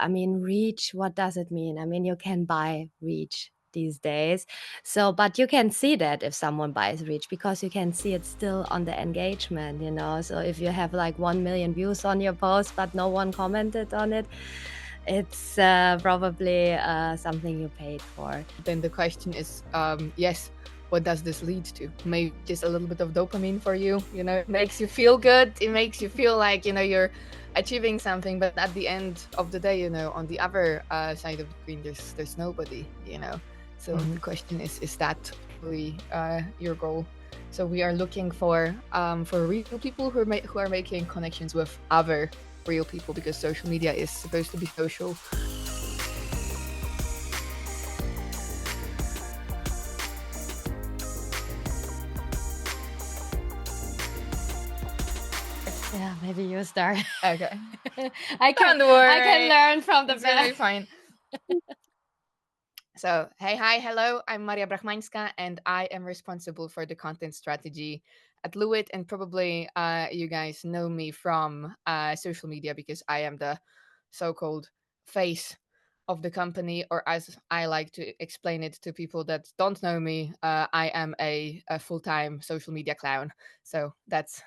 I mean, reach, what does it mean? I mean, you can buy reach these days. So, but you can see that if someone buys reach, because you can see it still on the engagement, you know. So if you have like 1 million views on your post, but no one commented on it, it's probably something you paid for. Then the question is, yes, what does this lead to? Maybe just a little bit of dopamine for you, you know, it makes you feel good. It makes you feel like, you know, you're achieving something, but at the end of the day, you know, on the other side of the screen, there's nobody, you know. So the question is that really your goal? So we are looking for real people who are making connections with other real people, because social media is supposed to be social. Yeah, maybe you start. Okay. I can learn from the It's gonna be fine. So, hi, hello, I'm Maria Brachmańska, and I am responsible for the content strategy at Lewitt. And probably you guys know me from social media, because I am the so-called face of the company, or as I like to explain it to people that don't know me, I am a full-time social media clown. So that's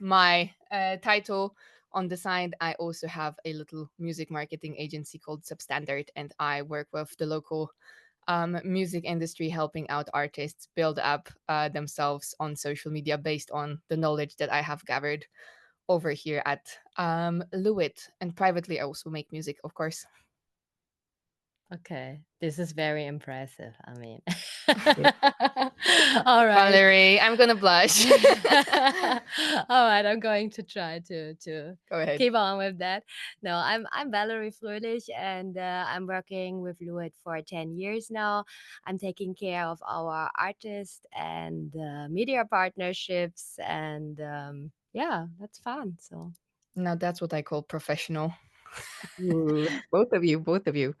my title. On the side, I also have a little music marketing agency called Substandard, and I work with the local music industry, helping out artists build up themselves on social media based on the knowledge that I have gathered over here at Lewitt. And privately, I also make music, of course. Okay, this is very impressive. I mean, all right, Valerie, I'm gonna blush. all right. I'm going to try to Go ahead. keep on with that. No, I'm Valerie Fröhlich, and I'm working with Lewitt for 10 years now. I'm taking care of our artists and media partnerships, and yeah, that's fun. So Now that's what I call professional. Ooh, both of you.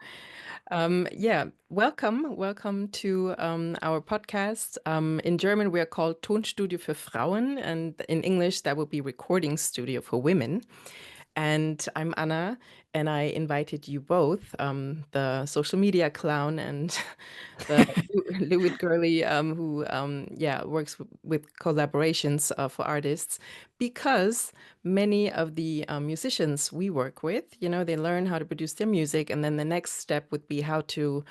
Yeah, welcome to our podcast. In German, we are called Tonstudio für Frauen, and in English, that would be Recording Studio for Women. And I'm Anna, and I invited you both, the social media clown and the Lewitt girly, who works with collaborations for artists, because many of the musicians we work with, you know, they learn how to produce their music, and then the next step would be how to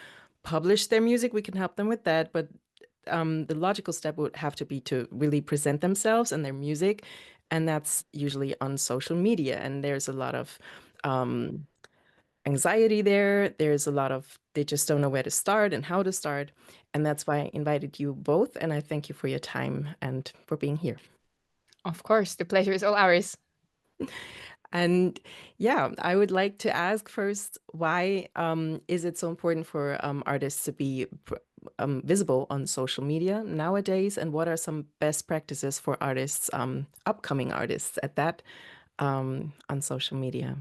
publish their music. We can help them with that, but the logical step would have to be to really present themselves and their music, and that's usually on social media. And there's a lot of anxiety there. There's a lot of, they just don't know where to start and how to start. And that's why I invited you both. And I thank you for your time and for being here. Of course, the pleasure is all ours. And yeah, I would like to ask first, why is it so important for artists to be visible on social media nowadays? And what are some best practices for artists, upcoming artists at that, on social media?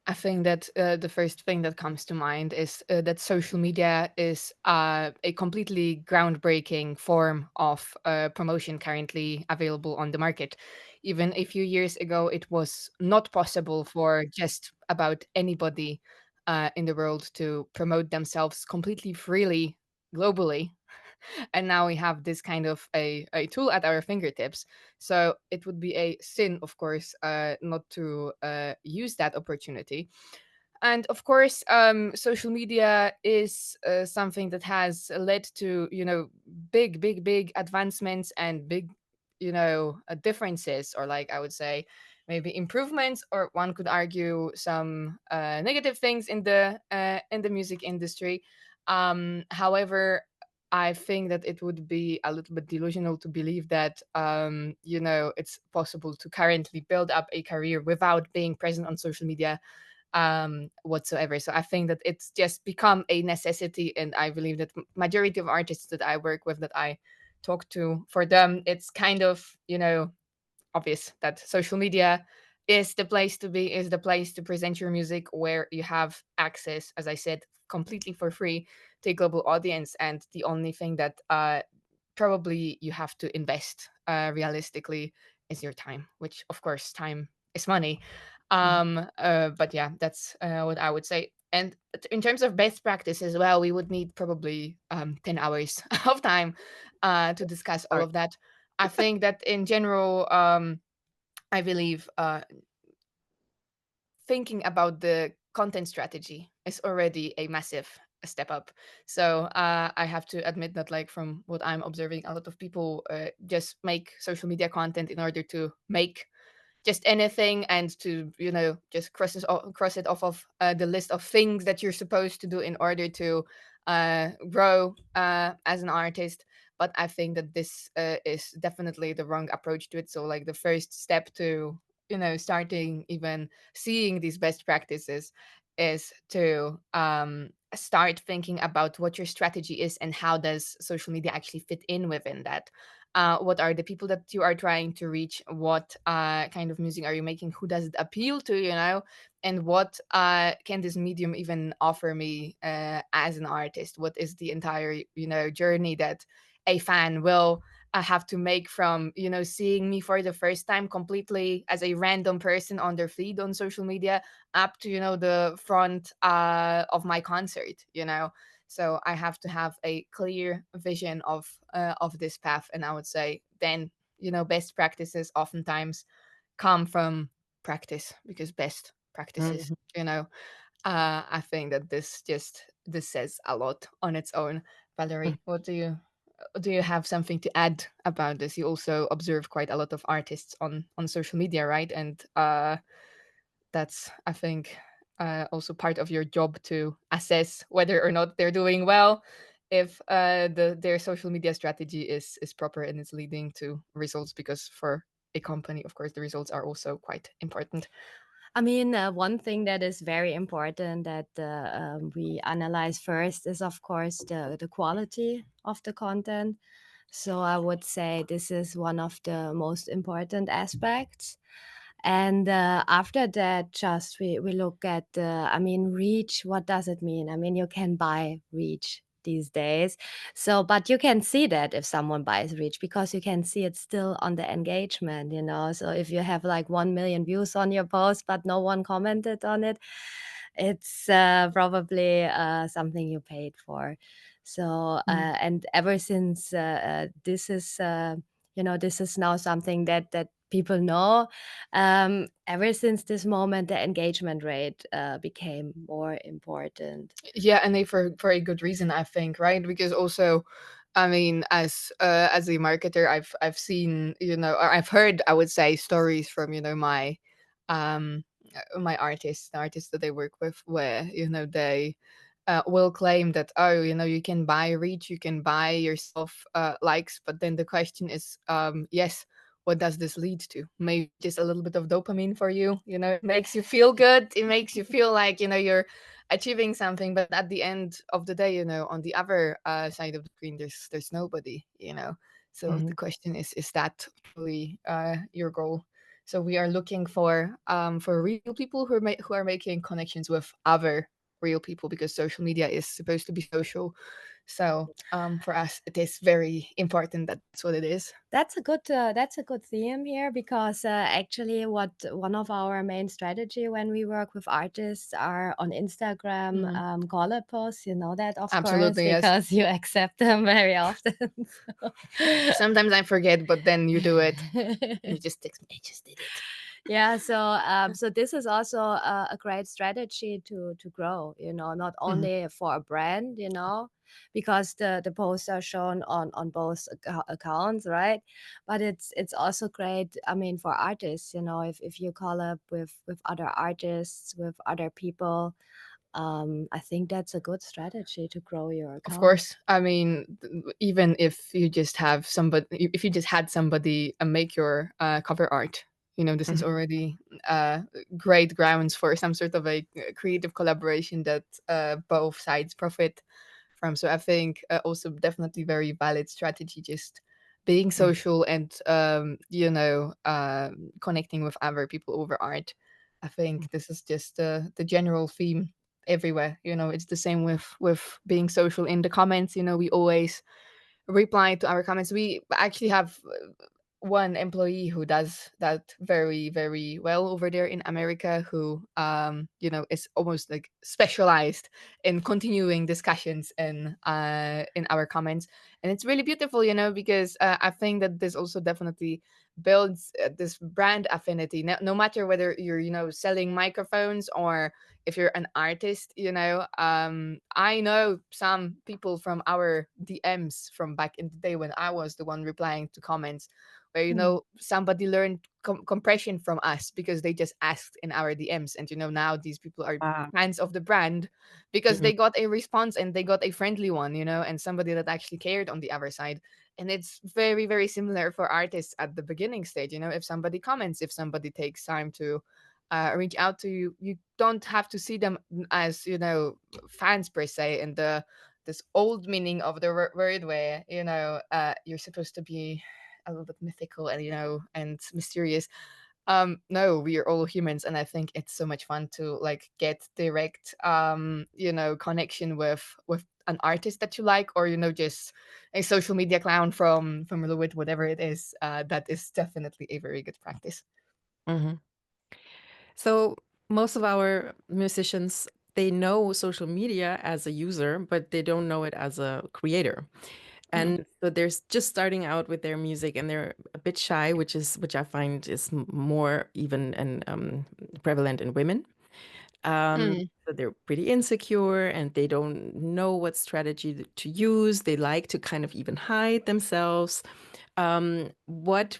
I think that the first thing that comes to mind is that social media is a completely groundbreaking form of promotion currently available on the market. Even a few years ago, it was not possible for just about anybody in the world to promote themselves completely freely globally. And now we have this kind of a tool at our fingertips. So it would be a sin, of course, not to use that opportunity. And of course, social media is something that has led to, you know, big advancements and big, you know, differences, or like I would say maybe improvements, or one could argue some negative things in the music industry. However, I think that it would be a little bit delusional to believe that, you know, it's possible to currently build up a career without being present on social media whatsoever. So I think that it's just become a necessity, and I believe that majority of artists that I work with, that I talk to, for them, it's kind of, you know, obvious that social media is the place to be, is the place to present your music, where you have access, as I said, completely for free to a global audience. And the only thing that probably you have to invest realistically is your time, which of course time is money. Mhm. But yeah, that's what I would say. And in terms of best practice as well, we would need probably 10 hours of time to discuss all Sorry. of that. I think that in general, I believe thinking about the content strategy is already a massive step up. So I have to admit that, like, from what I'm observing, a lot of people just make social media content in order to make just anything, and to, just cross it off of the list of things that you're supposed to do in order to grow as an artist. But I think that this is definitely the wrong approach to it. So, like, the first step to, starting even seeing these best practices is to start thinking about what your strategy is and how does social media actually fit in within that. What are the people that you are trying to reach? What kind of music are you making? Who does it appeal to, and what can this medium even offer me as an artist? What is the entire, journey that a fan will have to make from, seeing me for the first time completely as a random person on their feed on social media, up to, the front of my concert, so I have to have a clear vision of this path. And I would say then, best practices oftentimes come from practice, because best practices, Mhm. I think that this says a lot on its own. Valerie, what do you have something to add about this? You also observe quite a lot of artists on social media, right? And that's, I think, also part of your job to assess whether or not they're doing well, if their social media strategy is proper and is leading to results, because for a company, of course, the results are also quite important. I mean, one thing that is very important that we analyze first is, of course, the quality of the content. So I would say this is one of the most important aspects. And after that, just we look at I mean, reach. What does it mean? I mean, you can buy reach these days. So, but you can see that if someone buys reach, because you can see it still on the engagement, you know. So if you have like 1 million views on your post, but no one commented on it, it's probably something you paid for. So, Mm. and ever since this is, this is now something that people know. Ever since this moment, the engagement rate became more important. Yeah, and they for a good reason, I think, right? Because also, I mean, as a marketer, I've seen, or I've heard, I would say, stories from, um my artists, the artists that they work with, where, they will claim that, oh, you can buy reach, you can buy yourself likes, but then the question is, yes, what does this lead to? Maybe just a little bit of dopamine for you, it makes you feel good, it makes you feel like, you're achieving something, but at the end of the day, on the other side of the screen, there's nobody, so the Mhm. question is that truly your goal? So we are looking for real people who are making connections with other real people, because social media is supposed to be social. So for us, it is very important that that's what it is. That's a good theme here, because actually what one of our main strategy when we work with artists are on Instagram Mhm. collab posts. You know that, of course, Absolutely, yes. because you accept them very often. Sometimes I forget, but then you do it. So You just text me, I just did it. yeah, so this is also a great strategy to grow, not Mhm. only for a brand, because the posts are shown on both accounts, right? But it's also great, I mean, for artists, if you collab with other artists, with other people. I think that's a good strategy to grow your Of account. course. I mean, even if you just have somebody, if you just had somebody make your cover art, this is Mhm. already great grounds for some sort of a creative collaboration that both sides profit from. So I think also definitely very valid strategy, just being Mhm. social and, connecting with other people over art. I think this is just the general theme everywhere. It's the same with being social in the comments. We always reply to our comments. We actually have one employee who does that very, very well over there in America, who is almost like specialized in continuing discussions in our comments. And it's really beautiful, because I think that this also definitely builds this brand affinity, no matter whether you're selling microphones or if you're an artist. I know some people from our DMs from back in the day when I was the one replying to comments, where Mm. somebody learned compression from us because they just asked in our DMs. And now these people are Wow. fans of the brand because Mhm. they got a response, and they got a friendly one, and somebody that actually cared on the other side. And it's very, very similar for artists at the beginning stage. If somebody comments, if somebody takes time to reach out to you, you don't have to see them as fans per se, in the this old meaning of the word, where you're supposed to be a little bit mythical and and mysterious. No, we are all humans, and I think it's so much fun to like get direct connection with an artist that you like, or just a social media clown from Lewitt, whatever it is. That is definitely a very good practice. Mhm. So most of our musicians, they know social media as a user, but they don't know it as a creator. And so they're just starting out with their music, and they're a bit shy, which I find is more even and prevalent in women. So they're pretty insecure, and they don't know what strategy to use. They like to kind of even hide themselves. What,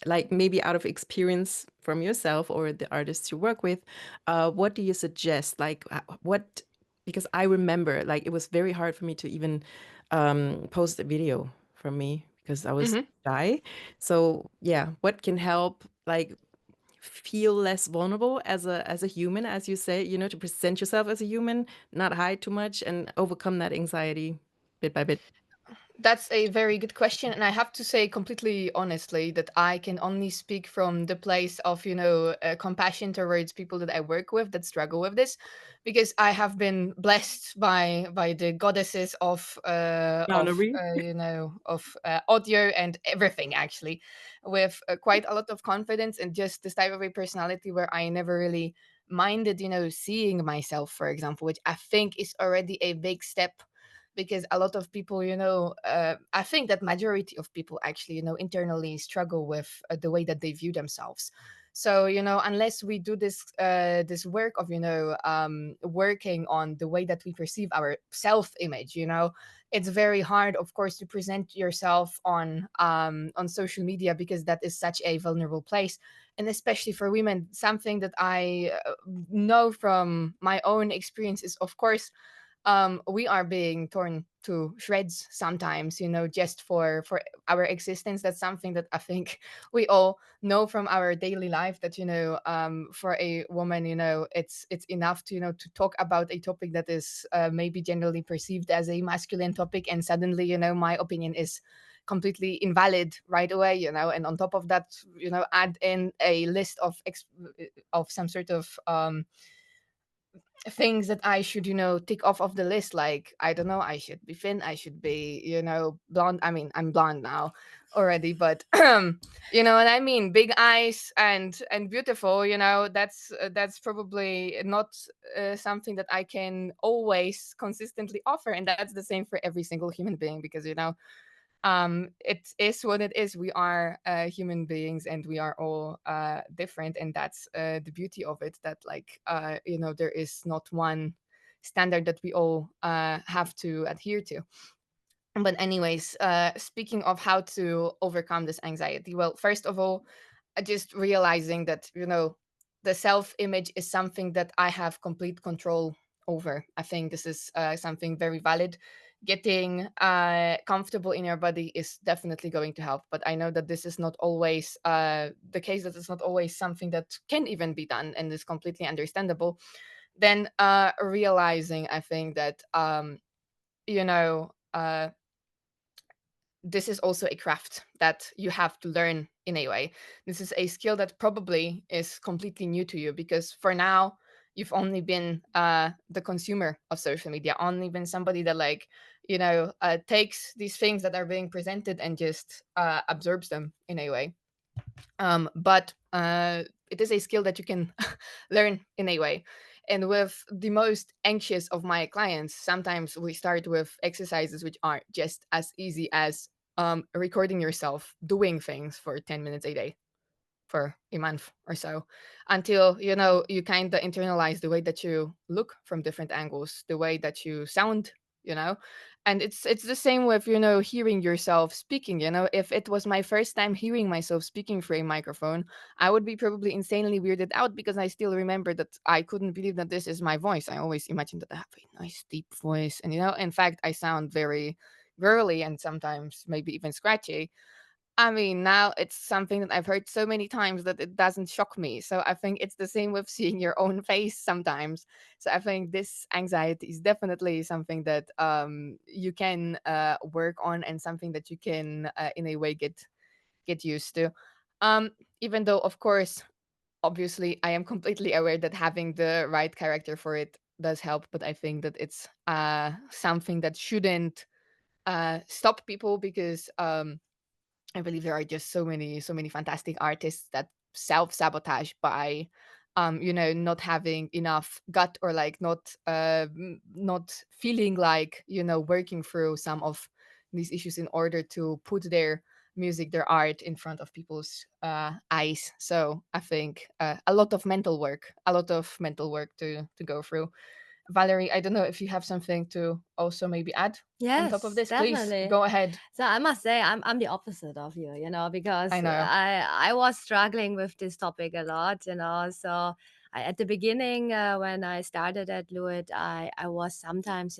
like maybe out of experience from yourself or the artists you work with, what do you suggest? Like, what? Because I remember, like, it was very hard for me to even post a video from me because I was shy. So yeah, what can help? Like, feel less vulnerable as a human, as you say, to present yourself as a human, not hide too much, and overcome that anxiety bit by bit. That's a very good question. And I have to say completely honestly that I can only speak from the place of, compassion towards people that I work with that struggle with this, because I have been blessed by the goddesses Valerie? of audio and everything, actually, with quite a lot of confidence and just this type of a personality where I never really minded, seeing myself, for example, which I think is already a big step, because a lot of people, I think that majority of people actually, internally struggle with the way that they view themselves. So, unless we do this work of, working on the way that we perceive our self image, it's very hard, of course, to present yourself on social media, because that is such a vulnerable place. And especially for women, something that I know from my own experience is, of course, we are being torn to shreds sometimes, just for our existence. That's something that I think we all know from our daily life, that for a woman, it's enough to to talk about a topic that is maybe generally perceived as a masculine topic, and suddenly, my opinion is completely invalid right away, and on top of that, add in a list of of some sort of things that I should, tick off of the list. Like, I don't know, I should be thin, I should be, blonde. I mean, I'm blonde now already, but you know what I mean? Big eyes and beautiful. That's probably not something that I can always consistently offer, and that's the same for every single human being, because it is what it is. We are human beings, and we are all different, and that's the beauty of it, that like there is not one standard that we all have to adhere to. But anyways, speaking of how to overcome this anxiety, well, first of all, just realizing that the self image is something that I have complete control over. I think this is something very valid. Getting comfortable in your body is definitely going to help, but I know that this is not always the case, that it's not always something that can even be done, and is completely understandable. Then realizing, I think that you know uh this is also a craft that you have to learn in a way. This is a skill that probably is completely new to you, because for now, you've only been the consumer of social media, only been somebody that like, takes these things that are being presented and just absorbs them in a way. But it is a skill that you can learn in a way. And with the most anxious of my clients, sometimes we start with exercises which are just as easy as recording yourself doing things for 10 minutes a day for a month or so, until you kind of internalize the way that you look from different angles, the way that you sound, you know and it's the same with hearing yourself speaking. If it was my first time hearing myself speaking through a microphone, I would be probably insanely weirded out, because I still remember that I couldn't believe that this is my voice. I always imagined that I have a nice deep voice, and in fact I sound very girly and sometimes maybe even scratchy. I mean, now it's something that I've heard so many times that it doesn't shock me. So I think it's the same with seeing your own face sometimes. So I think this anxiety is definitely something that you can work on, and something that you can, in a way, get used to. Even though, of course, obviously, I am completely aware that having the right character for it does help. But I think that it's something that shouldn't stop people, because I believe there are just so many fantastic artists that self-sabotage by not having enough gut, or like not feeling like working through some of these issues in order to put their music, their art in front of people's eyes. So I think a lot of mental work to go through. Valerie, I don't know if you have something to also maybe add on top of Yes, this. Please definitely. go ahead. So I must say I'm the opposite of you, I because know. I was struggling with this topic a lot, So at the beginning, when I started at Lewitt, I was sometimes,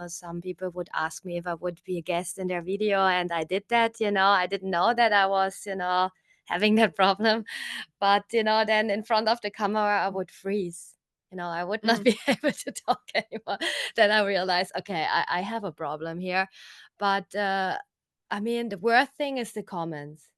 some people would ask me if I would be a guest in their video, and I did that. I didn't know that I was, having that problem, but then in front of the camera I would freeze. I would not Mm. be able to talk anymore. Then I realized, okay, I have a problem here. But I mean, the worst thing is the comments,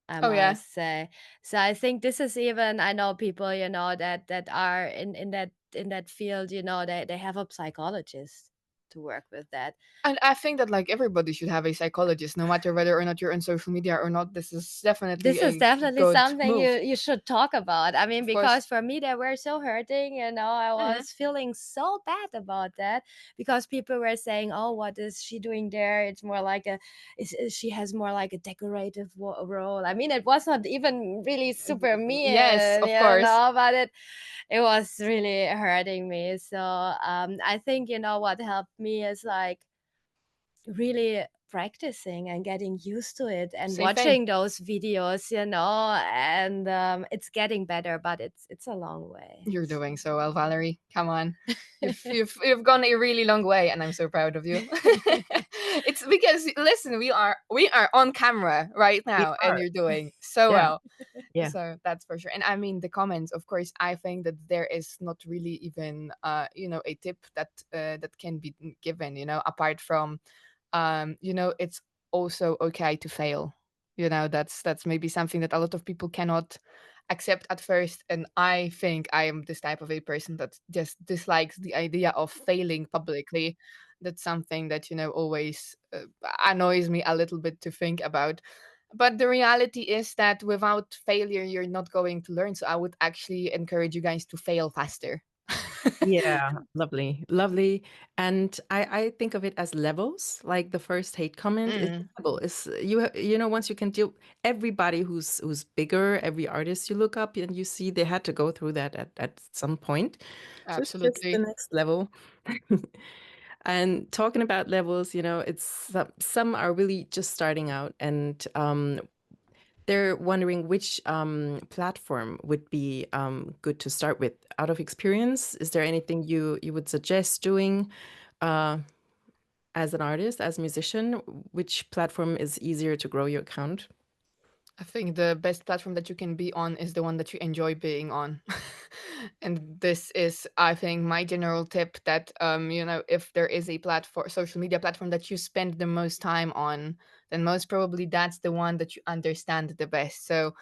I Oh, yeah. must say. So I think this is even, I know people, that are in that field, they have a psychologist to work with that. And I think that like everybody should have a psychologist, no matter whether or not you're on social media or not. This is definitely This is a definitely good something move. you should talk about. I mean, Of course. because for me, they were so hurting, I Hmm. was feeling so bad about that, because people were saying, "Oh, what is she doing there? It's more like she has more like a decorative role." I mean, it was not even really super Yes, mean, of course. but it was really hurting me. So I think what helped me is like really practicing and getting used to it and Same thing. watching those videos, and it's getting better, but it's a long way. You're doing so well, Valerie. Come on. You've gone a really long way, and I'm so proud of you. It's because listen, we are on camera right We now, and are. you're doing so Yeah, well. yeah. So that's for sure. And I mean the comments, of course, I think that there is not really even a tip that can be given, apart from it's also okay to fail. That's maybe something that a lot of people cannot accept at first. And I think I am this type of a person that just dislikes the idea of failing publicly. That's something that always annoys me a little bit to think about. But the reality is that without failure you're not going to learn, so I would actually encourage you guys to fail faster. Yeah, lovely, lovely. And I think of it as levels. Like the first hate comment is a Mm, level. Is once you can deal everybody who's bigger, every artist you look up and you see they had to go through that at some point. So it's just the absolutely. next level. And talking about levels, it's some are really just starting out, and they're wondering which platform would be good to start with. Out of experience, is there anything you would suggest doing uh, as an artist, as a musician? Which platform is easier to grow your account? I think the best platform that you can be on is the one that you enjoy being on. And this is, I think, my general tip that, if there is a platform, social media platform that you spend the most time on, then most probably that's the one that you understand the best. So,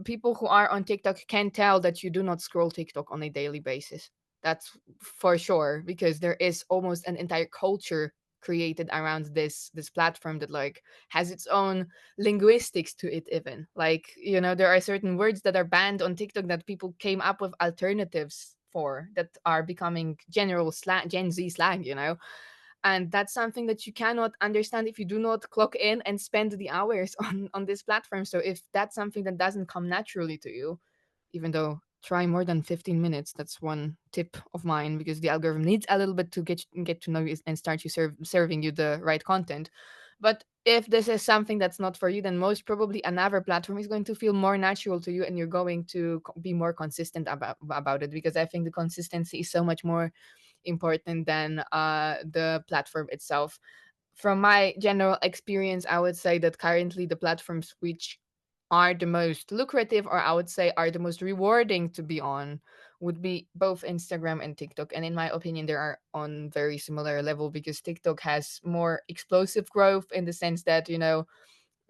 people who are on TikTok can tell that you do not scroll TikTok on a daily basis. That's for sure, because there is almost an entire culture created around this platform that like has its own linguistics to it. Even like, you know, there are certain words that are banned on TikTok that people came up with alternatives for, that are becoming general slang, Gen Z slang, you know. And that's something that you cannot understand if you do not clock in and spend the hours on this platform. So if that's something that doesn't come naturally to you, even though try more than 15 minutes, that's one tip of mine, because the algorithm needs a little bit to get to know you and start you serving you the right content. But if this is something that's not for you, then most probably another platform is going to feel more natural to you, and you're going to be more consistent about it, because I think the consistency is so much more important than the platform itself. From my general experience, I would say that currently the platforms which are the most lucrative, or I would say are the most rewarding to be on, would be both Instagram and TikTok. And in my opinion, they are on very similar level, because TikTok has more explosive growth in the sense that, you know,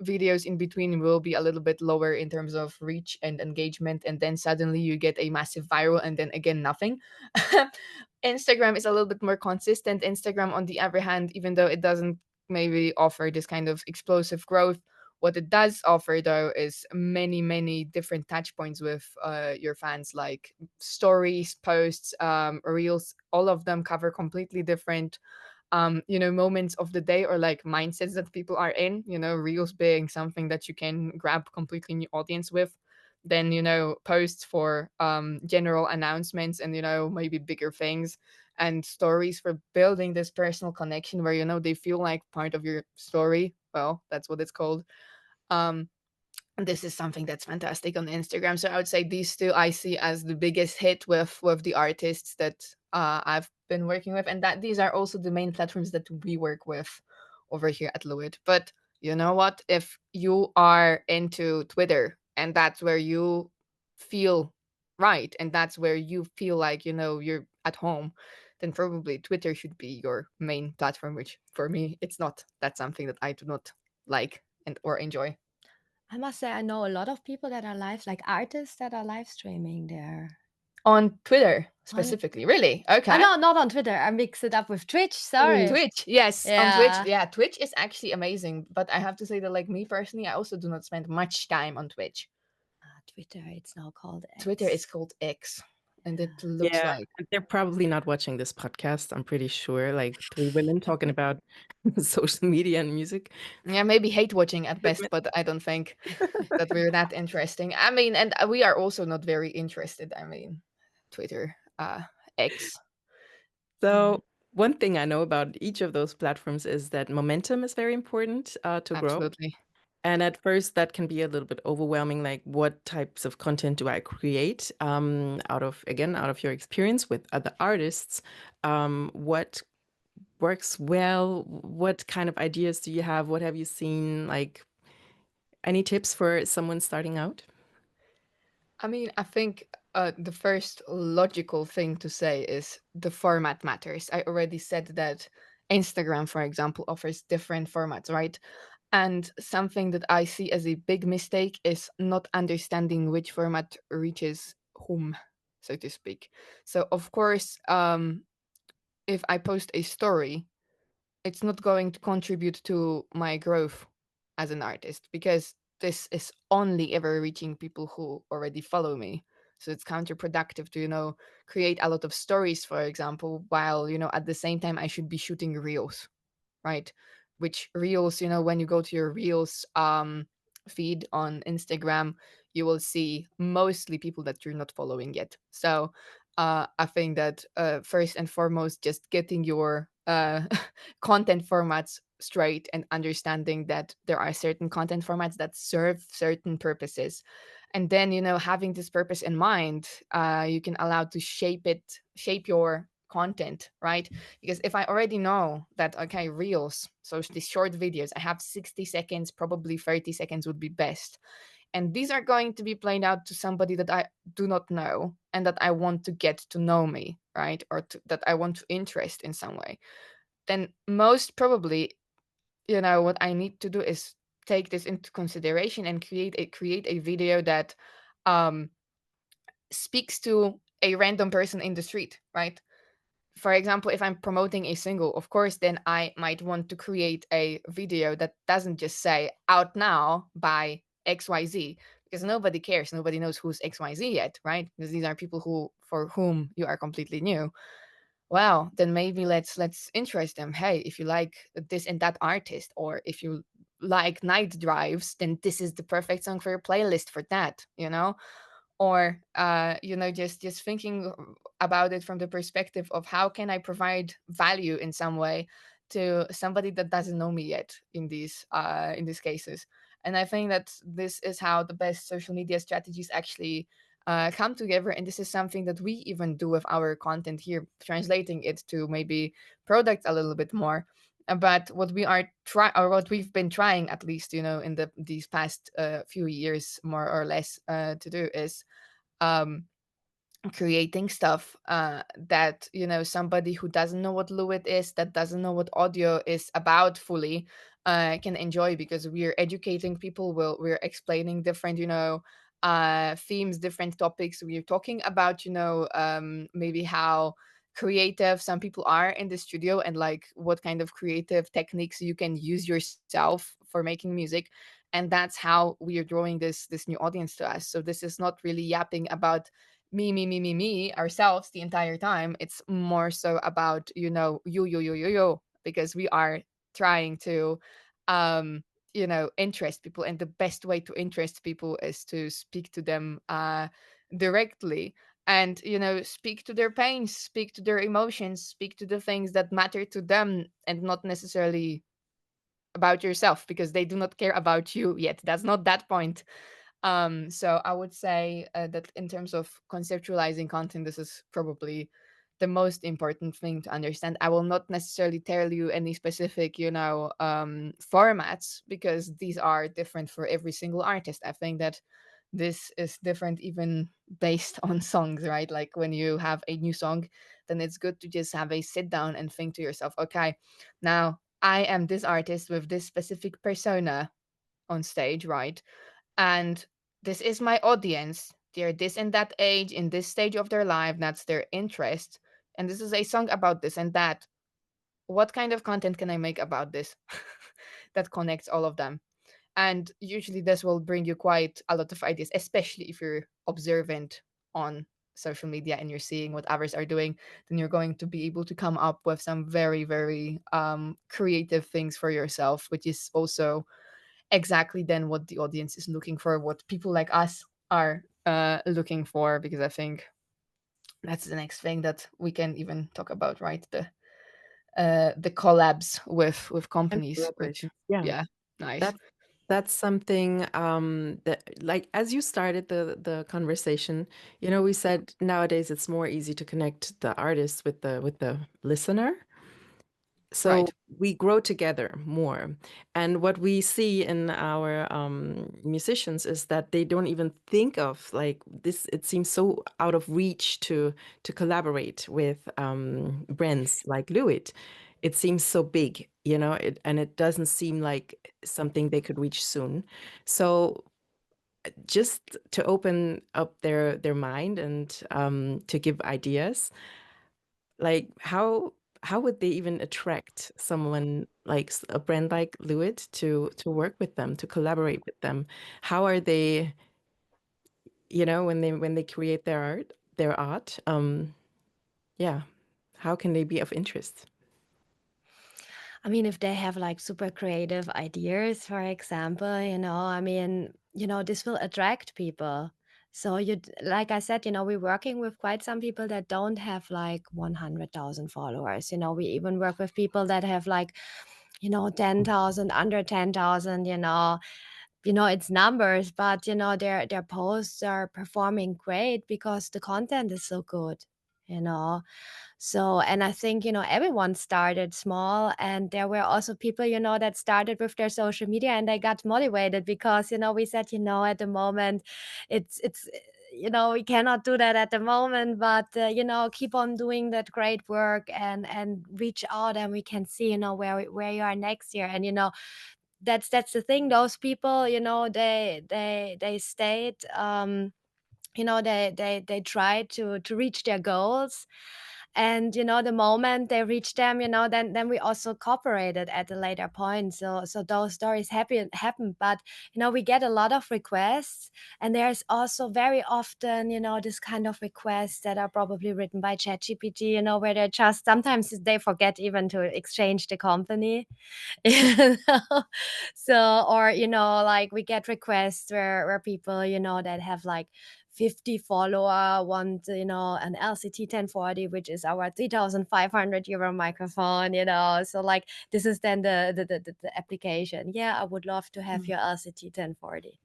videos in between will be a little bit lower in terms of reach and engagement, and then suddenly you get a massive viral, and then again nothing. Instagram is a little bit more consistent. Instagram, on the other hand, even though it doesn't maybe offer this kind of explosive growth, what it does offer though is many different touch points with your fans, like stories, posts, reels. All of them cover completely different you know, moments of the day, or like mindsets that people are in, you know, reels being something that you can grab completely new audience with. Then, you know, posts for general announcements and, you know, maybe bigger things, and stories for building this personal connection where, you know, they feel like part of your story. Well, that's what it's called. um this is something that's fantastic on Instagram. So I would say these two I see as the biggest hit with the artists that I've been working with, and that these are also the main platforms that we work with over here at Lewitt. But you know what? If you are into Twitter and that's where you feel right, and that's where you feel like, you know, you're at home, then probably Twitter should be your main platform. Which for me, it's not. That's something that I do not like and or enjoy. I must say, I know a lot of people that are like artists that are live streaming there. On Twitter On specifically, really? Okay. no, not on Twitter. I mix it up with Twitch. Sorry. Twitch, yes, on Twitch. Yeah. Yeah, Twitch is actually amazing. But I have to say that, like me personally, I also do not spend much time on Twitch. Twitter, it's now called Twitter X. is called X, and it looks Yeah, like, and they're probably not watching this podcast, I'm pretty sure, like 3 women talking about social media and music yeah, maybe hate watching at best, equipment. but I don't think that we're that interesting. I mean, and we are also not very interested. I mean, Twitter, X, Mm. So one thing I know about each of those platforms is that momentum is very important to grow. absolutely. And at first, that can be a little bit overwhelming. Like, what types of content do I create out of your experience with other artists? What works well? What kind of ideas do you have? What have you seen? Like, any tips for someone starting out? I mean, I think the first logical thing to say is the format matters. I already said that Instagram, for example, offers different formats, right? And something that I see as a big mistake is not understanding which format reaches whom, so to speak. So, of course, if I post a story, it's not going to contribute to my growth as an artist, because this is only ever reaching people who already follow me. So it's counterproductive to, you know, create a lot of stories, for example, while, you know, at the same time I should be shooting reels, right? Which reels, you know, when you go to your reels feed on Instagram, you will see mostly people that you're not following yet. So I think that first and foremost, just getting your content formats straight and understanding that there are certain content formats that serve certain purposes. And then, you know, having this purpose in mind, you can allow to shape your content, right? Because if I already know that, okay, reels, so these short videos, I have 60 seconds, probably 30 seconds would be best. And these are going to be played out to somebody that I do not know and that I want to get to know me, right? Or that I want to interest in some way. Then most probably, you know, what I need to do is take this into consideration and create a video that um speaks to a random person in the street, right? For example, if I'm promoting a single, of course, then I might want to create a video that doesn't just say out now by XYZ, because nobody cares. Nobody knows who's XYZ yet, right? Because these are people for whom you are completely new. Well, then maybe let's interest them. Hey, if you like this and that artist, or if you like night drives, then this is the perfect song for your playlist for that, or just thinking about it from the perspective of how can I provide value in some way to somebody that doesn't know me yet in these cases. And I think that this is how the best social media strategies actually come together, and this is something that we even do with our content here, translating it to maybe product a little bit more. But what we are or what we've been trying, at least in these past few years, more or less, to do is um creating stuff that somebody who doesn't know what Lewitt is, that doesn't know what audio is about fully, can enjoy, because we're educating people. We're explaining different themes, different topics. We're talking about maybe how creative some people are in the studio, and like what kind of creative techniques you can use yourself for making music. And that's how we are drawing this new audience to us. So this is not really yapping about me ourselves the entire time. It's more so about you, because we are trying to interest people, and the best way to interest people is to speak to them directly, and speak to their pains, speak to their emotions, speak to the things that matter to them, and not necessarily about yourself, because they do not care about you yet. That's not that point. So I would say that in terms of conceptualizing content, this is probably the most important thing to understand. I will not necessarily tell you any specific, formats, because these are different for every single artist. I think that this is different even based on songs, right? Like when you have a new song, then it's good to just have a sit down and think to yourself, okay, now I am this artist with this specific persona on stage, right? And this is my audience. They're this and that age, in this stage of their life, that's their interest. And this is a song about this and that. What kind of content can I make about this that connects all of them? And usually this will bring you quite a lot of ideas, especially if you're observant on social media and you're seeing what others are doing. Then you're going to be able to come up with some very, very creative things for yourself, which is also exactly then what the audience is looking for, what people like us are looking for, because I think that's the next thing that we can even talk about, right? The collabs with And companies, which, collaborations. Yeah, yeah, nice. that's that's something that, like, as you started the conversation, we said nowadays it's more easy to connect the artist with the listener. So Right. we grow together more. And what we see in our musicians is that they don't even think of like this. It seems so out of reach to collaborate with brands like Lewitt. It seems so big, and it doesn't seem like something they could reach soon. So just to open up their mind and to give ideas, like how would they even attract someone like a brand like Lewitt to work with them, to collaborate with them? How are they, when they create their art, yeah, how can they be of interest? I mean, if they have like super creative ideas, for example, this will attract people. So like I said, we're working with quite some people that don't have like 100,000 followers. We even work with people that have like, 10,000, under 10,000, it's numbers, but their posts are performing great because the content is so good, you know. So, and I think, everyone started small, and there were also people, that started with their social media and they got motivated because, we said, at the moment it's we cannot do that at the moment, but keep on doing that great work and reach out, and we can see, where you are next year. And that's the thing. Those people, they stayed, they try to reach their goals. And the moment they reach them, then we also cooperated at a later point. So those stories happen. But we get a lot of requests, and there's also very often this kind of requests that are probably written by ChatGPT, where they just sometimes they forget even to exchange the company. you know? So, or like we get requests where people that have like 50 follower want an LCT 1040, which is our 3,500 euro microphone. So like this is then the application. Yeah, I would love to have your LCT 1040.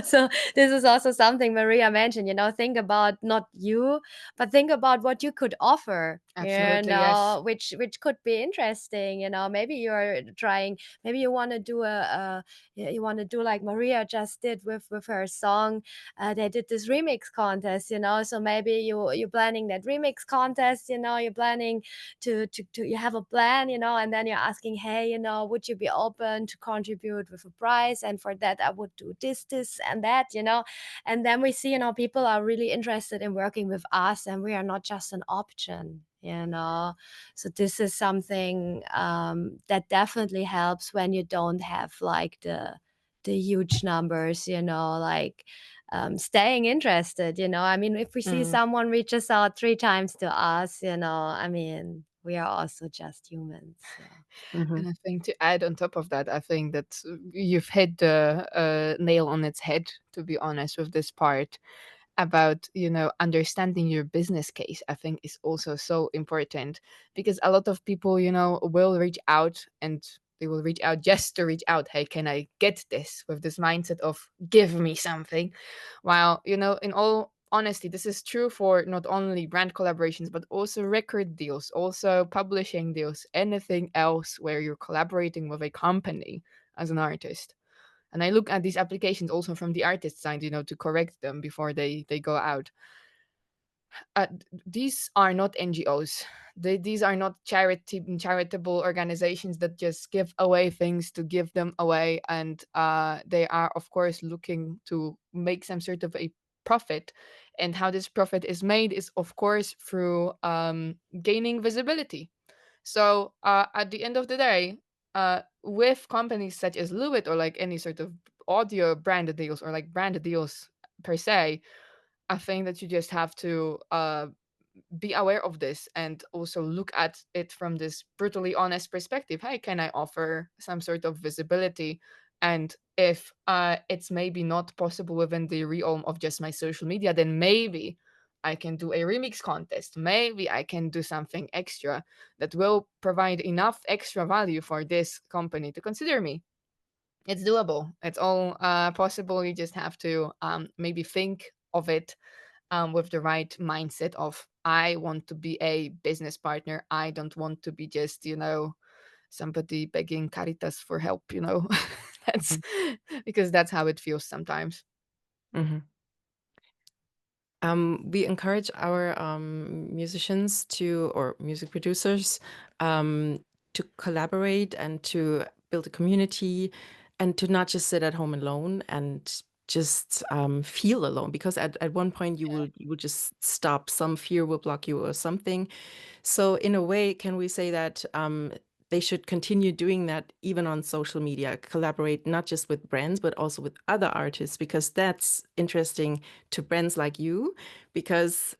So this is also something Maria mentioned. Think about not you, but think about what you could offer. Absolutely, yes. Which could be interesting. Maybe you're trying. Maybe you want to do you want to do like Maria just did with her song. They did this remix contest. So maybe you're planning that remix contest. You're planning to you have a plan. And then you're asking, hey, would you be open to contribute with a prize? And for that, I would do this and that. And then we see, people are really interested in working with us, and we are not just an option. So this is something that definitely helps when you don't have like the huge numbers, like staying interested. I mean, if we see someone reaches out 3 times to us, I mean, we are also just humans. So. And I think to add on top of that, I think that you've hit the nail on its head, to be honest, with this part about understanding your business case. I think is also so important, because a lot of people will reach out, and they will reach out just to reach out. Hey, can I get this, with this mindset of give me something, while in all honesty, this is true for not only brand collaborations, but also record deals, also publishing deals, anything else where you're collaborating with a company as an artist. And I look at these applications also from the artist side, to correct them before they go out. These are not NGOs. These are not charitable organizations that just give away things to give them away. And they are, of course, looking to make some sort of a profit. And how this profit is made is, of course, through gaining visibility. So at the end of the day, with companies such as Lewitt, or like any sort of audio branded deals, or like branded deals per se, I think that you just have to be aware of this, and also look at it from this brutally honest perspective. Hey, can I offer some sort of visibility? And if it's maybe not possible within the realm of just my social media, then maybe I can do a remix contest. Maybe I can do something extra that will provide enough extra value for this company to consider me. It's doable. It's all possible. You just have to maybe think of it with the right mindset of, I want to be a business partner. I don't want to be just, somebody begging Caritas for help, that's because that's how it feels sometimes. We encourage our musicians or music producers to collaborate and to build a community, and to not just sit at home alone and just feel alone, because at one point you will just stop. Some fear will block you or something. So in a way, can we say that they should continue doing that even on social media, collaborate not just with brands, but also with other artists, because that's interesting to brands like you, because,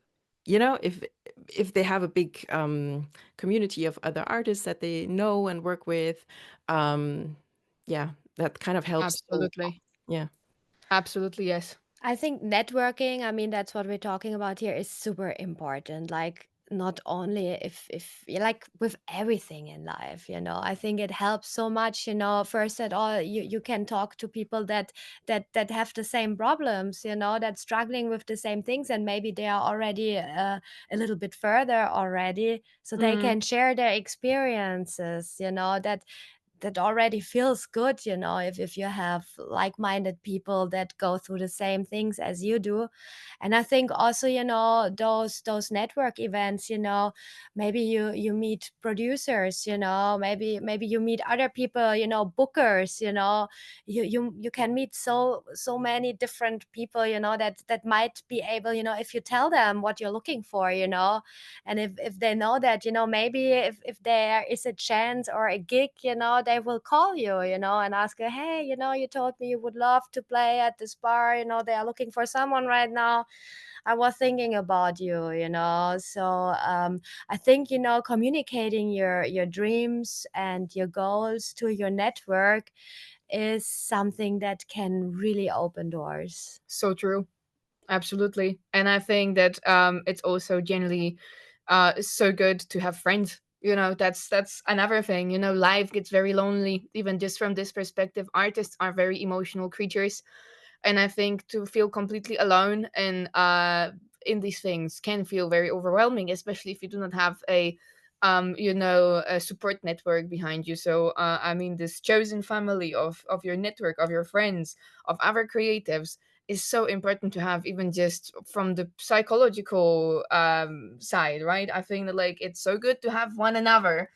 if they have a big community of other artists that they know and work with, that kind of helps. Absolutely. Yeah. Absolutely, yes. I think networking, I mean, that's what we're talking about here, is super important. Like, not only if like with everything in life, I think it helps so much. First at all, you can talk to people that have the same problems, that struggling with the same things, and maybe they are already a little bit further already, so they can share their experiences, that already feels good, if you have like-minded people that go through the same things as you do. And I think also, those network events, maybe you meet producers, maybe you meet other people, bookers, you can meet so many different people, that might be able, if you tell them what you're looking for, and if they know that, maybe if there is a chance or a gig, they will call you, and ask you, hey, you told me you would love to play at this bar, they are looking for someone right now. I was thinking about you, so I think, communicating your dreams and your goals to your network is something that can really open doors. So true. Absolutely. And I think that it's also generally so good to have friends. That's another thing. Life gets very lonely, even just from this perspective. Artists are very emotional creatures. And I think to feel completely alone in these things can feel very overwhelming, especially if you do not have a support network behind you. So I mean, this chosen family of your network, of your friends, of other creatives is so important to have, even just from the psychological side, right? I think that like it's so good to have one another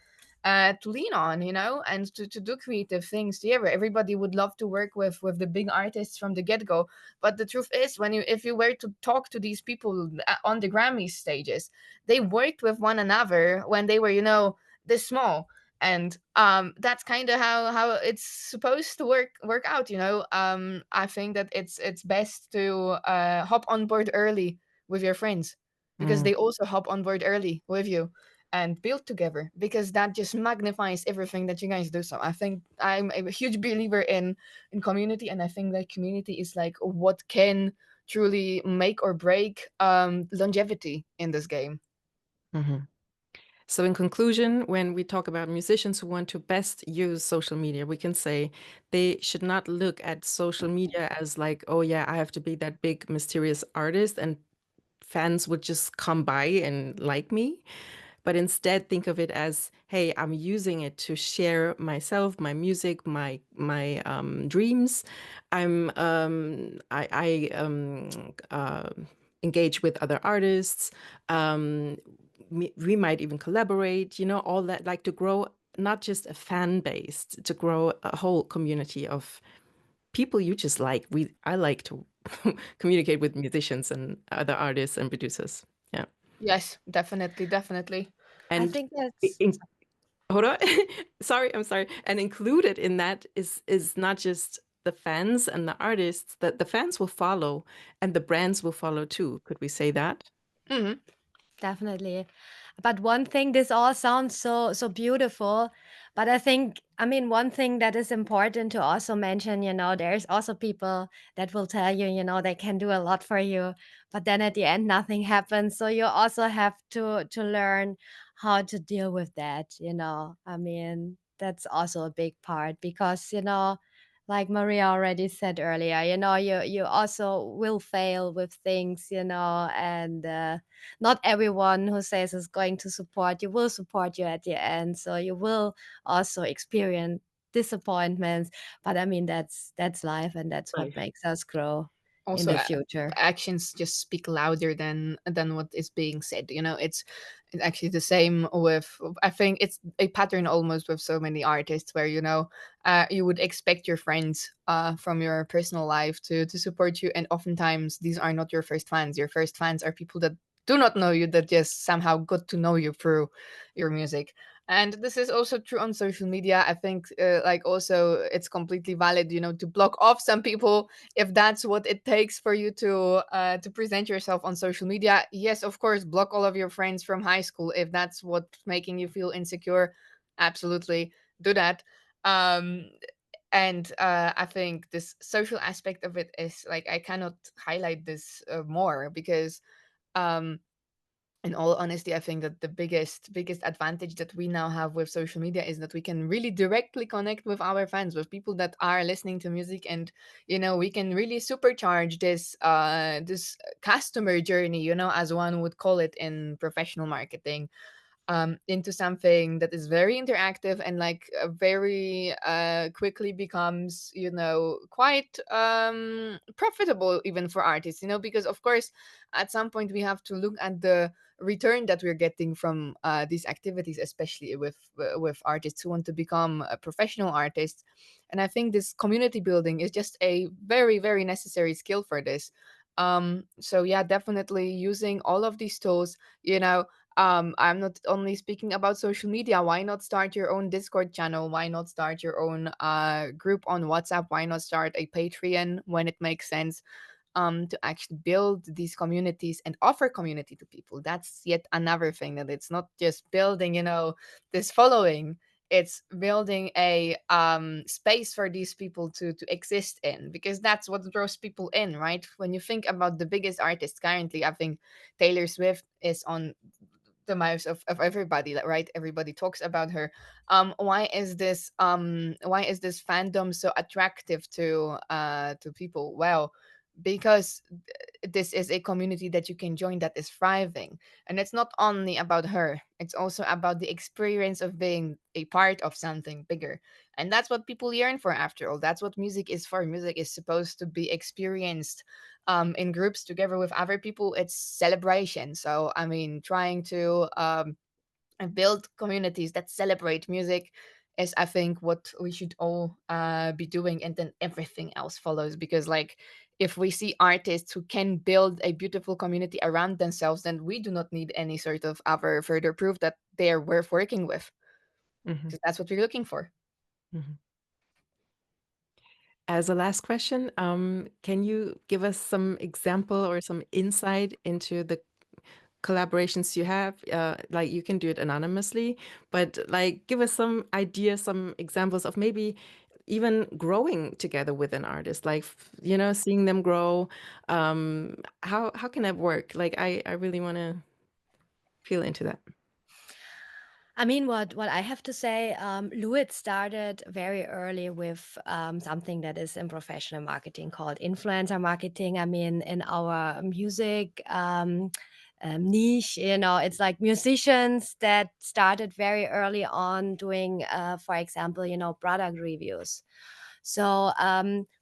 to lean on, and to do creative things together. Everybody would love to work with the big artists from the get-go, but the truth is, if you were to talk to these people on the Grammy stages, they worked with one another when they were, this small. And that's kind of how it's supposed to work out. I think that it's best to hop on board early with your friends, because Mm. they also hop on board early with you and build together, because that just magnifies everything that you guys do. So I think I'm a huge believer in community, and I think that community is like what can truly make or break longevity in this game. Mhm. So, in conclusion, when we talk about musicians who want to best use social media, we can say they should not look at social media as like, oh, yeah, I have to be that big, mysterious artist and fans would just come by and like me. But instead, think of it as, hey, I'm using it to share myself, my music, my dreams. I engage with other artists. Um, we might even collaborate, all that, like to grow not just a fan base, to grow a whole community of people you just like. I like to communicate with musicians and other artists and producers. Yeah. Yes, definitely. I And think i- that's in, hold on. Sorry, I'm sorry. And included in that is not just the fans and the artists, that the fans will follow and the brands will follow too. Could we say that? Hmm. definitely. But one thing, this all sounds so beautiful, but I mean, one thing that is important to also mention, there's also people that will tell you, they can do a lot for you, but then at the end nothing happens. So you also have to learn how to deal with that, I mean, that's also a big part because, like Maria already said earlier, you also will fail with things, and not everyone who says is going to support you will support you at the end. So you will also experience disappointments. But I mean, that's life, and that's what Life. makes us grow in Also the future. actions just speak louder than what is being said. It's actually the same with, I think it's a pattern almost with so many artists, where you would expect your friends from your personal life to support you, and oftentimes these are not your first fans. Your first fans are people that do not know you, that just somehow got to know you through your music. And this is also true on social media. I think like also it's completely valid, to block off some people if that's what it takes for you to present yourself on social media. Yes, of course, block all of your friends from high school if that's what's making you feel insecure. Absolutely, do that. um and I think this social aspect of it is like, I cannot highlight this more, because um in all honesty, I think that the biggest advantage that we now have with social media is that we can really directly connect with our fans, with people that are listening to music, and we can really supercharge this customer journey, as one would call it in professional marketing. into something that is very interactive and like very quickly becomes, you know, quite profitable even for artists, you know, because of course at some point we have to look at the return that we're getting from these activities, especially with artists who want to become professional artists. And I think this community building is just a very, very necessary skill for this. So yeah, definitely using all of these tools, you know. I'm not only speaking about social media. Why not start your own Discord channel? Why not start your own group on WhatsApp? Why not start a Patreon when it makes sense? To actually build these communities and offer community to people. That's yet another thing, that it's not just building, you know, this following. It's building a space for these people to exist in, because that's what draws people in, right? When you think about the biggest artists currently, I think Taylor Swift is on the mouths of everybody, right? Everybody talks about her. Why is this fandom so attractive to people? Well, because this is a community that you can join that is thriving, and it's not only about her, it's also about the experience of being a part of something bigger. And that's what people yearn for, after all. That's what music is for. Music is supposed to be experienced in groups together with other people. It's celebration. So I mean, trying to build communities that celebrate music is, I think, what we should all be doing, and then everything else follows. Because like, if we see artists who can build a beautiful community around themselves, then we do not need any sort of other further proof that they are worth working with, Mhm, because that's what we're looking for. mhm. As a last question, can you give us some example or some insight into the collaborations you have? Like, you can do it anonymously, but like, give us some ideas, some examples of maybe even growing together with an artist, like, you know, seeing them grow. How can that work? Like, I really want to feel into that. I mean, what I have to say, Lewitt started very early with something that is in professional marketing called influencer marketing. I mean, in our music niche, you know, it's like musicians that started very early on doing, for example, you know, product reviews. So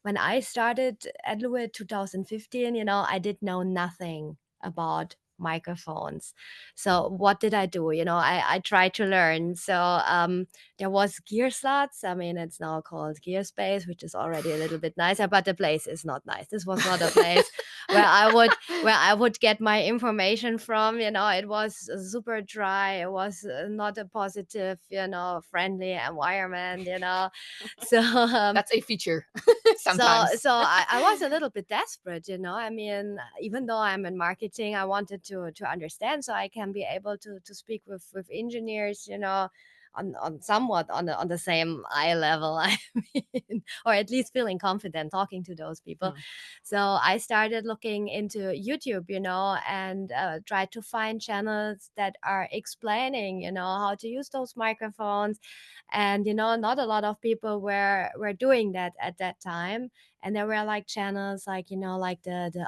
when I started at Lewitt 2015, you know, I did know nothing about microphones. So what did I do? You know, I tried to learn. So there was Gear Slots. I mean, it's now called Gear Space, which is already a little bit nicer, but the place is not nice. This was not a place where I would get my information from. You know, it was super dry. It was not a positive, you know, friendly environment. You know, so That's a feature so sometimes. so I was a little bit desperate, you know. I mean, even though I'm in marketing, I wanted to understand, so I can be able to speak with engineers, you know, on somewhat on the same eye level. I mean, or at least feeling confident talking to those people. Mm. So I started looking into YouTube, you know, and tried to find channels that are explaining, you know, how to use those microphones. And you know, not a lot of people were doing that at that time. And there were like channels like, you know, like the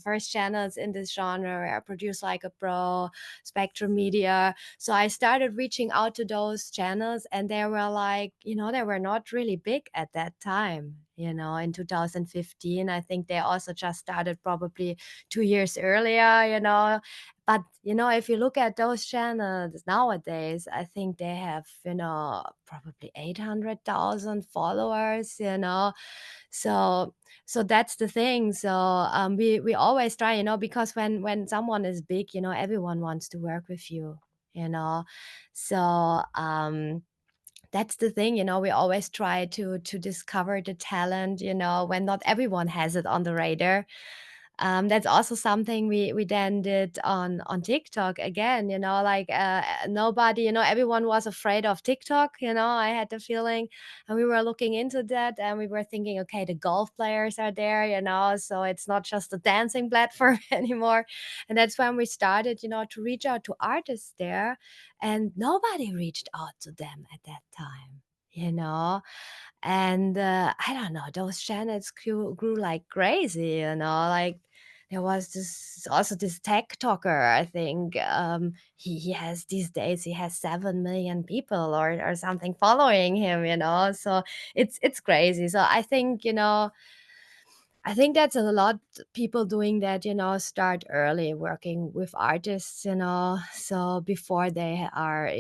first channels in this genre were produced like a pro, Spectrum Media. So I started reaching out to those channels, and they were like, you know, they were not really big at that time. You know, in 2015, I think they also just started probably 2 years earlier, you know. But, you know, if you look at those channels nowadays, I think they have, you know, probably 800,000 followers, you know. So that's the thing. So we always try, you know, because when someone is big, you know, everyone wants to work with you, you know. So that's the thing, you know, we always try to discover the talent, you know, when not everyone has it on the radar. That's also something we then did on TikTok again, you know, like nobody, you know, everyone was afraid of TikTok, you know, I had the feeling. And we were looking into that, and we were thinking, okay, the golf players are there, you know, so it's not just a dancing platform anymore. And that's when we started, you know, to reach out to artists there, and nobody reached out to them at that time, you know. And I don't know, those channels grew like crazy, you know, like there was this tech talker, I think. He has these days, he has 7 million people or something following him, so it's crazy. So I think, I think that's a lot people doing that, start early working with artists, so before they are,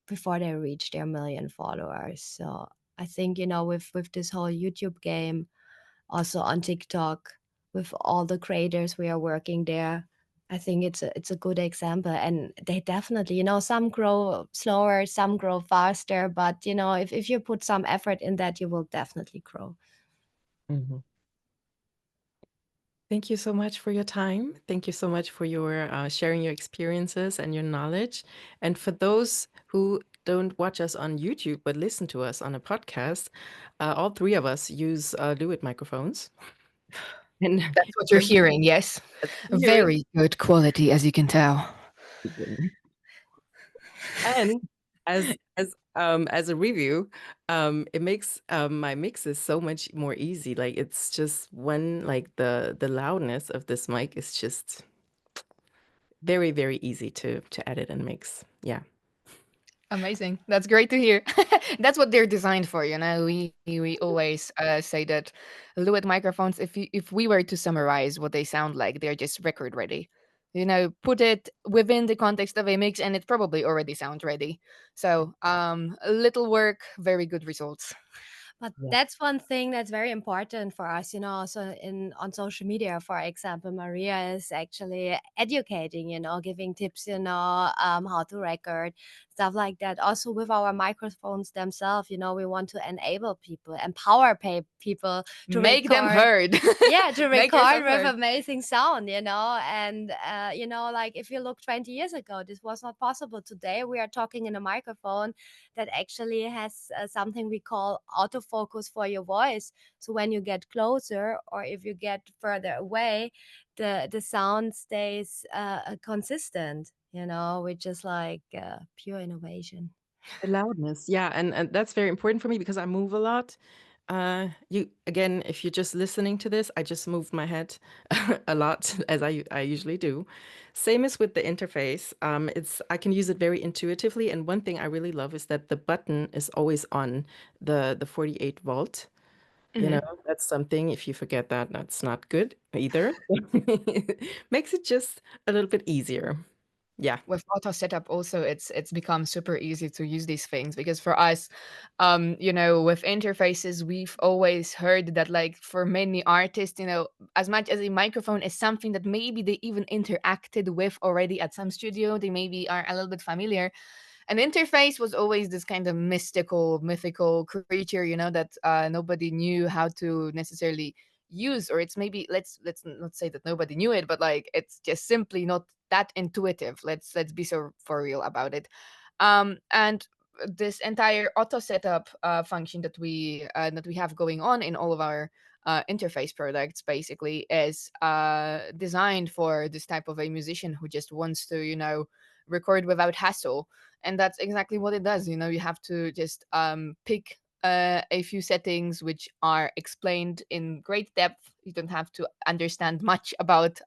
before they reach their million followers. So I think, with this whole YouTube game, also on TikTok, with all the creators we are working there, I think it's a good example. And they definitely, some grow slower, some grow faster, but if you put some effort in that, you will definitely grow. Mhm. Thank you so much for your time. Thank you so much for your sharing your experiences and your knowledge. And for those who don't watch us on YouTube but listen to us on a podcast, all three of us use Lewitt microphones. And That's what you're hearing, yes? hearing. Very good quality, as you can tell. And as a review, it makes my mixes so much more easy. Like it's just like the loudness of this mic is just very, very easy to edit and mix. Yeah. Amazing. That's great to hear. That's what they're designed for, We always say that Lewitt microphones, if we were to summarize what they sound like, they're just record ready. Put it within the context of a mix and it probably already sounds ready. So, little work, very good results. But Yeah. that's one thing that's very important for us, So on social media, for example, Maria is actually educating, giving tips, how to record, stuff like that. Also with our microphones themselves, we want to enable people, empower people to Make them record. heard. Yeah, to Make record yourself with heard. amazing sound, and like if you look 20 years ago, this was not possible. Today we are talking in a microphone that actually has something we call autofocus for your voice. So when you get closer or if you get further away, the sound stays consistent, which is like pure innovation. The loudness. Yeah. And that's very important for me because I move a lot. If you're just listening to this, I just moved my head a lot as I usually do. Same as with the interface. I can use it very intuitively. And one thing I really love is that the button is always on the 48 volt. That's something, if you forget that, that's not good either. Makes it just a little bit easier. Yeah. With auto setup also it's become super easy to use these things because for us with interfaces we've always heard that like for many artists as much as a microphone is something that maybe they even interacted with already at some studio, they maybe are a little bit familiar. An interface was always this kind of mythical creature that nobody knew how to necessarily use, or it's maybe let's not say that nobody knew it, but like it's just simply not that intuitive. Let's be so for real about it. And this entire auto setup function that we have going on in all of our interface products basically is designed for this type of a musician who just wants to record without hassle. And that's exactly what it does. You have to just pick a few settings which are explained in great depth. You don't have to understand much about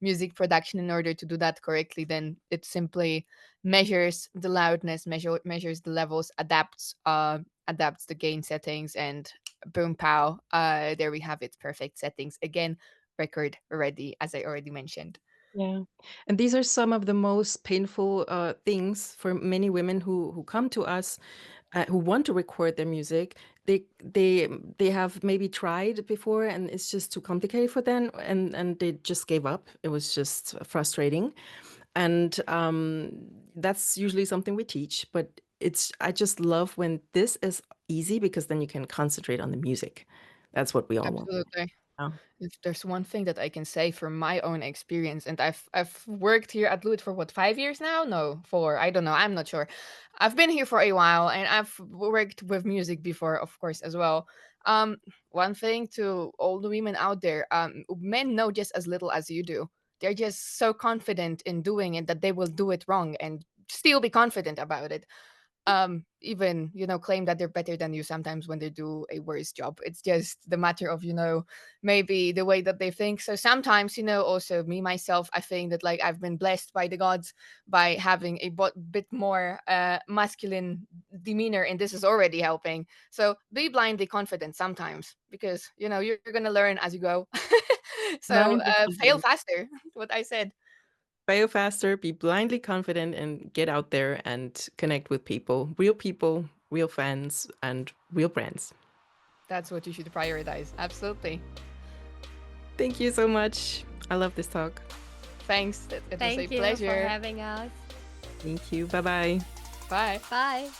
music production in order to do that correctly. Then it simply measures the loudness, measures the levels, adapts the gain settings, and boom pow, there we have it. Perfect settings again, record ready, as I already mentioned. Yeah. And these are some of the most painful things for many women who come to us, who want to record their music. They have maybe tried before and it's just too complicated for them, and they just gave up. It was just frustrating. And that's usually something we teach, but I just love when this is easy because then you can concentrate on the music. That's what we all want. Absolutely. Yeah. If there's one thing that I can say from my own experience, and I've worked here at Lewitt for what, 5 years now? No, 4. I don't know. I'm not sure. I've been here for a while, and I've worked with music before, of course, as well. One thing to all the women out there, men know just as little as you do. They're just so confident in doing it that they will do it wrong and still be confident about it. even, claim that they're better than you sometimes when they do a worse job. It's just the matter of, maybe the way that they think. So sometimes, also me, myself, I think that like I've been blessed by the gods by having a bit more masculine demeanor, and this is already helping. So be blindly confident sometimes, because, you're going to learn as you go. So Blindly fail confident. faster, what I said. Fail faster, be blindly confident, and get out there and connect with people, real fans, and real brands. That's what you should prioritize. Absolutely. Thank you so much. I love this talk. Thanks. It was a Thank you pleasure. for having us. Thank you. Bye-bye. Bye. Bye.